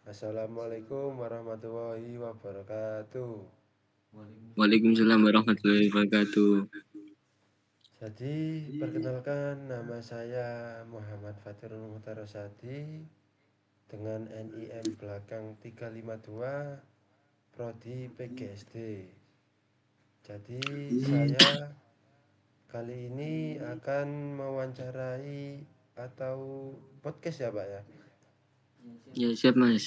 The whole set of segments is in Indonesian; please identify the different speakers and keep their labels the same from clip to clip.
Speaker 1: Assalamualaikum warahmatullahi wabarakatuh.
Speaker 2: Waalaikumsalam warahmatullahi wabarakatuh.
Speaker 1: Jadi, perkenalkan nama saya Muhammad Fatirul Mutarosadi dengan NIM belakang 352 Prodi PGSD. Jadi, saya kali ini akan mewawancarai atau podcast ya, Pak ya.
Speaker 2: Ya siap mas.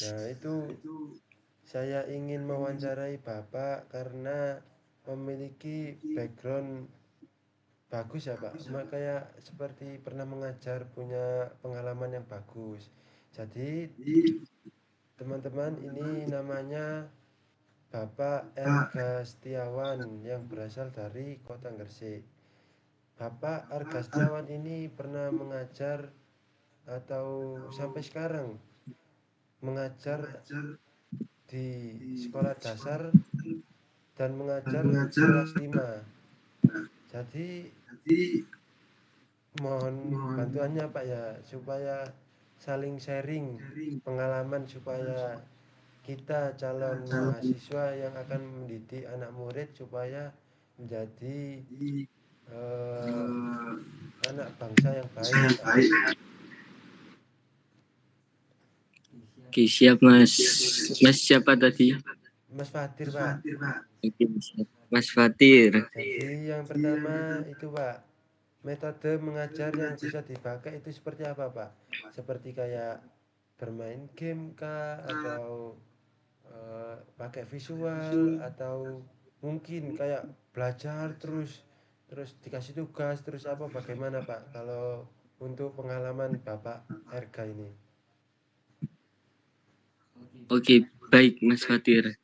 Speaker 1: Nah, itu saya ingin mewawancarai Bapak karena memiliki background bagus ya Pak, kayak seperti pernah mengajar, punya pengalaman yang bagus. Jadi teman-teman, ini namanya Bapak Erga Setiawan yang berasal dari Kota Gresik. Bapak Erga Setiawan ini pernah mengajar atau sampai sekarang mengajar di sekolah dasar dan mengajar kelas 5. Jadi mohon bantuannya Pak ya, supaya saling sharing pengalaman, supaya kita calon mahasiswa yang akan mendidik anak murid supaya menjadi eh, anak bangsa yang baik Pak.
Speaker 2: Oke siap mas. Mas siapa tadi?
Speaker 1: Mas Fadir Pak.
Speaker 2: Oke, siap. Mas Fatir.
Speaker 1: Jadi yang pertama itu Pak, metode mengajar yang bisa dipakai itu seperti apa Pak? Seperti kayak bermain game kah, atau pakai visual, atau mungkin kayak belajar terus terus dikasih tugas terus apa, bagaimana Pak kalau untuk pengalaman Bapak Erga ini?
Speaker 2: Oke baik mas Fatir.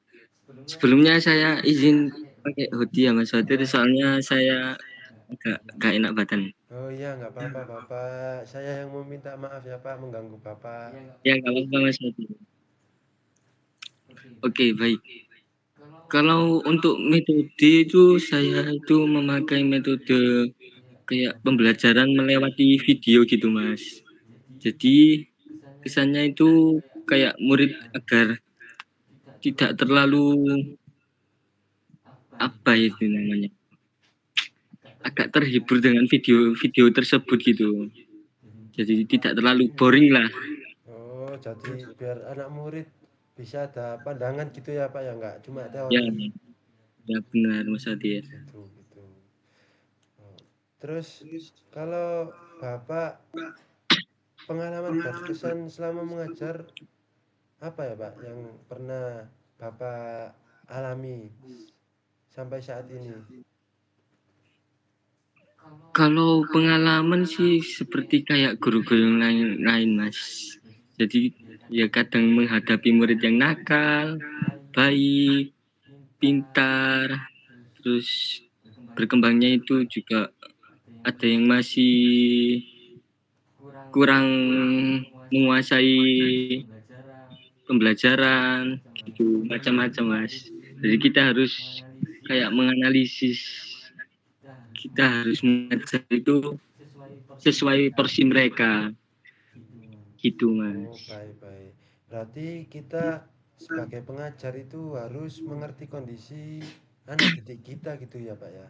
Speaker 2: Sebelumnya saya izin pakai hoodie ya mas Fatir. Soalnya saya agak enak badan.
Speaker 1: Oh iya, nggak apa-apa Bapak, saya yang meminta maaf ya Pak mengganggu Bapak.
Speaker 2: Ya nggak apa-apa mas Fatir. Oke baik. Kalau untuk metode itu saya itu memakai metode kayak pembelajaran melewati video gitu mas. Jadi kesannya itu kayak murid agar tidak terlalu apa itu namanya agak terhibur dengan video-video tersebut gitu. Jadi tidak terlalu boring lah.
Speaker 1: Oh, jadi biar anak murid bisa ada pandangan gitu ya Pak ya, nggak cuma
Speaker 2: Ya,
Speaker 1: teori
Speaker 2: ya benar Mas Adir.
Speaker 1: gitu gitu. Oh. Terus kalau Bapak pengalaman berkesan selama mengajar apa ya Pak yang pernah Bapak alami sampai saat ini?
Speaker 2: Kalau pengalaman sih seperti kayak guru-guru yang lain-lain Mas. Jadi ya kadang menghadapi murid yang nakal, baik, pintar, terus berkembangnya itu juga ada yang masih kurang menguasai pembelajaran gitu macam-macam mas. Jadi kita harus kayak menganalisis, kita harus mengajar itu sesuai porsi mereka gitu
Speaker 1: Oh,
Speaker 2: mas.
Speaker 1: baik baik. Berarti kita sebagai pengajar itu harus mengerti kondisi anak didik kita gitu ya Pak ya.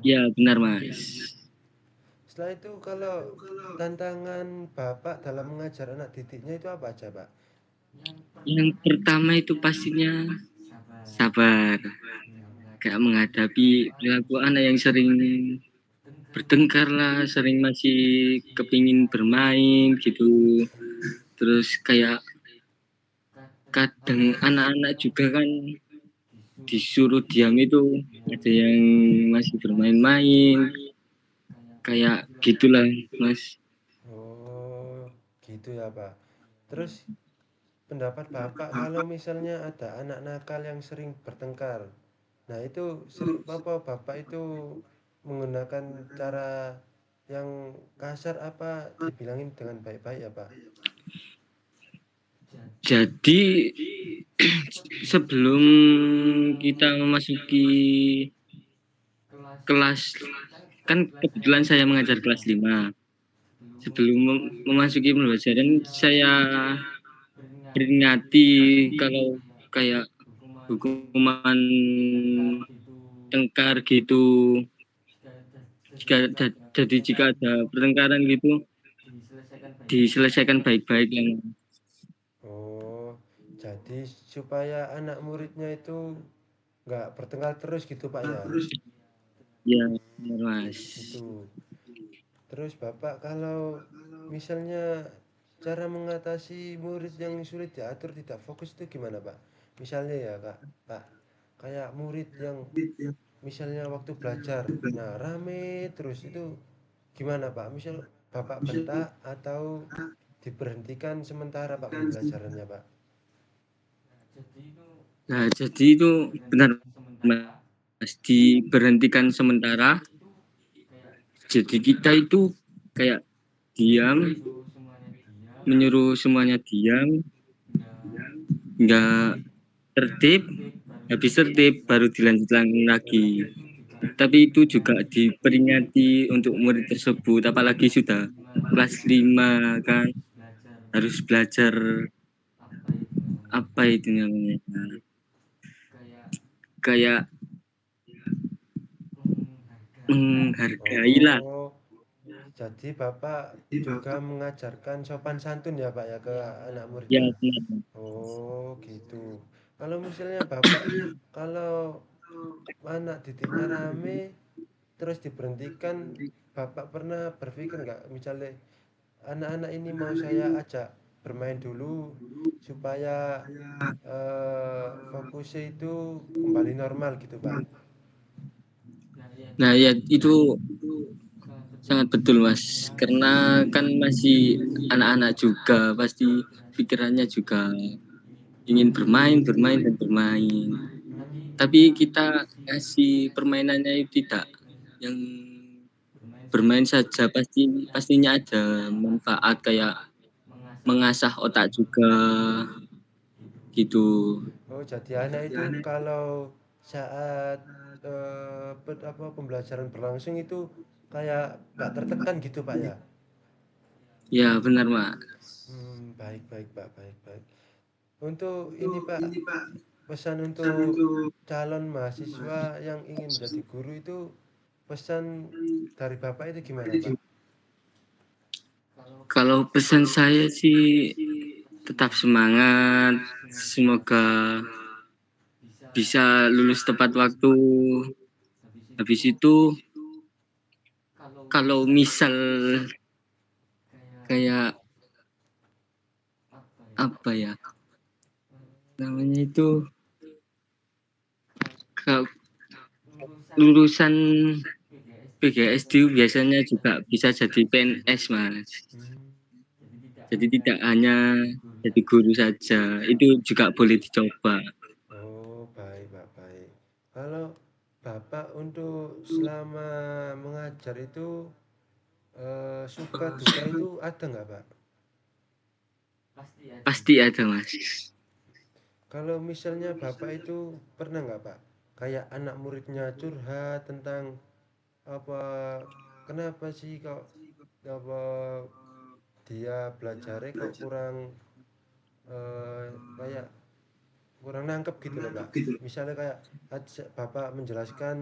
Speaker 2: Ya benar mas.
Speaker 1: Setelah itu kalau tantangan Bapak dalam mengajar anak didiknya itu apa aja Pak?
Speaker 2: Yang pertama itu pastinya sabar, kayak menghadapi perilaku anak yang sering bertengkar lah, sering masih kepingin bermain gitu. Terus kayak kadang anak-anak juga kan disuruh diam itu ada yang masih bermain-main kayak gitulah mas.
Speaker 1: Oh, gitu ya Pak. Terus pendapat Bapak kalau misalnya ada anak nakal yang sering bertengkar. Nah, itu sering apa Bapak itu menggunakan cara yang kasar apa dibilangin dengan baik-baik ya Pak?
Speaker 2: Jadi sebelum kita memasuki kelas, kan kebetulan saya mengajar kelas 5. Sebelum memasuki pembelajaran saya peringati kalau kayak hukuman tengkar gitu. Jika ada pertengkaran gitu diselesaikan baik-baik yang
Speaker 1: Oh, jadi supaya anak muridnya itu nggak bertengkar terus gitu Pak ya?
Speaker 2: ya benar, Mas.
Speaker 1: Gitu. Terus Bapak kalau misalnya cara mengatasi murid yang sulit diatur tidak fokus itu gimana Pak? Misalnya ya Pak, kayak murid yang misalnya waktu belajar, nah rame terus itu gimana Pak? Misal Bapak bentak atau diberhentikan sementara Pak pembelajarannya Pak?
Speaker 2: Nah, jadi itu benar, Mas, diberhentikan sementara. Jadi kita itu kayak diam, menyuruh semuanya diam, nggak tertib, habis tertib baru dilanjutkan lagi. Tapi itu juga diperingati untuk murid tersebut, apalagi sudah kelas 5 kan, harus belajar apa itu namanya, kayak menghargai lah.
Speaker 1: Oh, jadi Bapak juga mengajarkan sopan santun ya Pak ya ke anak
Speaker 2: Ya,
Speaker 1: muridnya?
Speaker 2: benar.
Speaker 1: Oh gitu. Kalau misalnya Bapak, kalau anak didiknya rame terus diberhentikan, Bapak pernah berpikir nggak misalnya anak-anak ini mau saya ajak bermain dulu supaya fokusnya itu kembali normal gitu Pak?
Speaker 2: Nah, ya itu sangat betul, Mas. Karena kan masih anak-anak juga, pasti pikirannya juga ingin bermain, bermain dan bermain. Tapi kita kasih permainannya itu tidak yang bermain saja, pastinya ada manfaat kayak mengasah otak juga gitu.
Speaker 1: Oh, jadi anak itu kalau saat pembelajaran berlangsung itu kayak nggak tertekan gitu Pak ya?
Speaker 2: Ya benar, Mas.
Speaker 1: Baik baik Pak, baik baik. Untuk ini Pak, pesan untuk calon mahasiswa yang ingin menjadi guru itu pesan dari Bapak itu gimana Pak?
Speaker 2: Kalau pesan saya sih tetap semangat, semoga bisa lulus tepat waktu. Habis itu kalau misal kayak apa ya namanya itu lulusan PGSD biasanya juga bisa jadi PNS, Mas.
Speaker 1: Hmm,
Speaker 2: Jadi tidak hanya jadi guru saja, itu juga boleh dicoba.
Speaker 1: oh baik Pak, baik. Kalau Bapak untuk selama mengajar itu suka duka itu ada nggak Pak?
Speaker 2: Pasti ada, Mas.
Speaker 1: Kalau misalnya Bapak itu pernah nggak Pak? Kayak anak muridnya curhat tentang apa kenapa sih kok apa dia belajarnya kok kurang kayak kurang nangkep gitu loh Pak. Misalnya kayak Bapak menjelaskan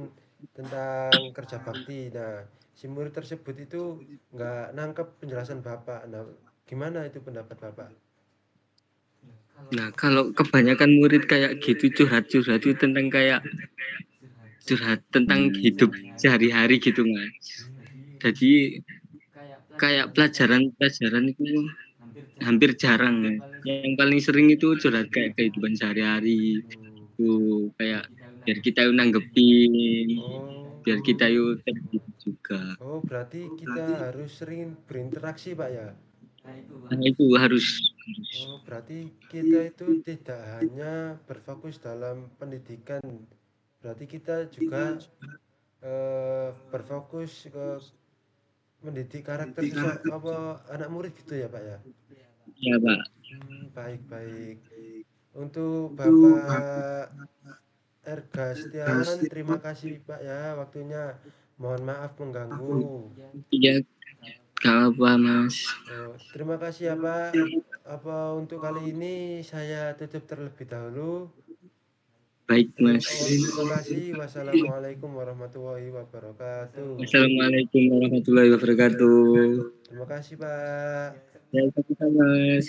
Speaker 1: tentang kerja bakti. Nah, si murid tersebut itu nggak nangkep penjelasan Bapak. Nah, gimana itu pendapat Bapak?
Speaker 2: Nah, kalau kebanyakan murid kayak gitu curhat-curhat itu tentang kayak curhat tentang hidup sehari-hari gitu, Mas. Jadi kayak pelajaran-pelajaran itu hampir jarang ya. Yang paling sering itu curhat kayak kehidupan sehari-hari. Tuh, kayak biar kita yuk nanggepin,
Speaker 1: Oh,
Speaker 2: biar kita yuk terhibur juga.
Speaker 1: oh berarti kita harus sering berinteraksi Pak ya?
Speaker 2: Nah, itu harus
Speaker 1: Oh, berarti kita itu tidak hanya berfokus dalam pendidikan, berarti kita juga berfokus ke mendidik karakter apa anak murid gitu ya Pak ya?
Speaker 2: ya, Pak.
Speaker 1: Baik baik. Untuk Bapak Erga Setiawan, terima kasih Pak ya waktunya. Mohon maaf mengganggu.
Speaker 2: Iya, Gak apa, Mas.
Speaker 1: Oh, terima kasih ya Pak. Apa untuk kali ini saya tutup terlebih dahulu.
Speaker 2: Baik, Mas.
Speaker 1: Terima kasih. Wassalamualaikum warahmatullahi wabarakatuh.
Speaker 2: Assalamualaikum warahmatullahi wabarakatuh.
Speaker 1: Terima kasih Pak.
Speaker 2: Ya, sama, Mas.